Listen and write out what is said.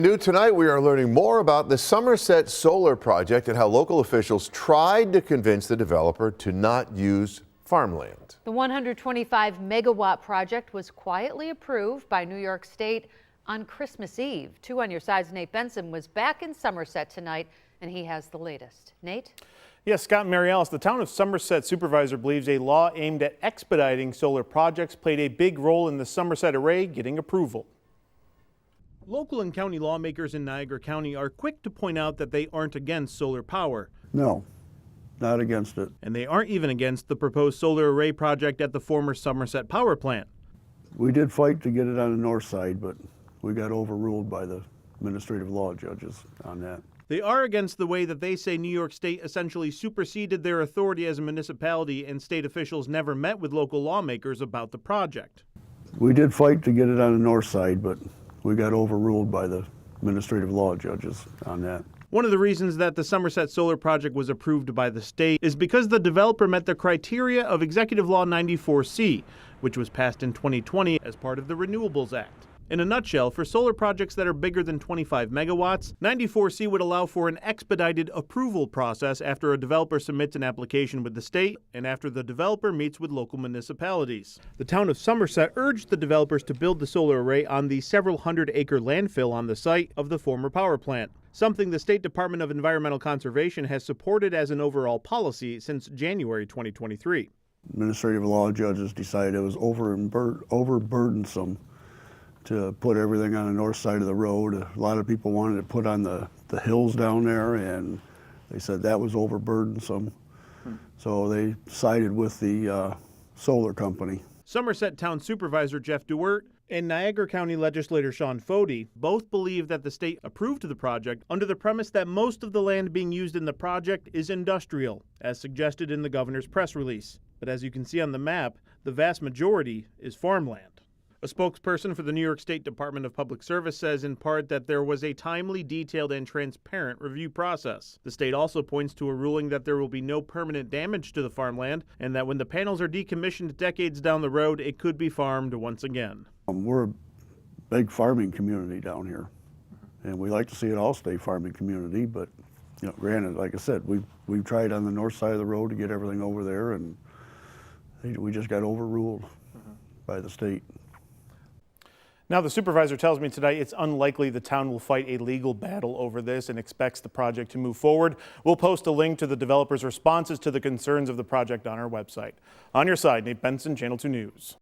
New tonight, we are learning more about the Somerset Solar project and how local officials tried to convince the developer to not use farmland. The 125 megawatt project was quietly approved by New York State on Christmas Eve. 2 on your side's Nate Benson was back in Somerset tonight, and he has the latest. Nate? Yes, Scott and Mary Alice, the town of Somerset supervisor believes a law aimed at expediting solar projects played a big role in the Somerset array getting approval. Local and county lawmakers in Niagara County are quick to point out that they aren't against solar power. No, not against it. And they aren't even against the proposed solar array project at the former Somerset power plant. We did fight to get it on the north side, but we got overruled by the administrative law judges on that. They are against the way that they say New York State essentially superseded their authority as a municipality, and state officials never met with local lawmakers about the project. We did fight to get it on the north side, but we got overruled by the administrative law judges on that. One of the reasons that the Somerset Solar project was approved by the state is because the developer met the criteria of Executive Law 94C, which was passed in 2020 as part of the Renewables Act. In a nutshell, for solar projects that are bigger than 25 megawatts, 94C would allow for an expedited approval process after a developer submits an application with the state and after the developer meets with local municipalities. The town of Somerset urged the developers to build the solar array on the several hundred-acre landfill on the site of the former power plant, something the State Department of Environmental Conservation has supported as an overall policy since January 2023. Administrative law judges decided it was overburdensome to put everything on the north side of the road. A lot of people wanted to put on the hills down there, and they said that was overburdensome. So they sided with the solar company. Somerset Town Supervisor Jeff DeWert and Niagara County Legislator Sean Fody both believe that the state approved the project under the premise that most of the land being used in the project is industrial, as suggested in the governor's press release. But as you can see on the map, the vast majority is farmland. A spokesperson for the New York State Department of Public Service says in part that there was a timely, detailed, and transparent review process. The state also points to a ruling that there will be no permanent damage to the farmland and that when the panels are decommissioned decades down the road, it could be farmed once again. We're a big farming community down here, and we like to see it all stay farming community, but granted, like I said, we've tried on the north side of the road to get everything over there, and we just got overruled by the state. Now, the supervisor tells me today it's unlikely the town will fight a legal battle over this and expects the project to move forward. We'll post a link to the developer's responses to the concerns of the project on our website. On your side, Nate Benson, Channel 2 News.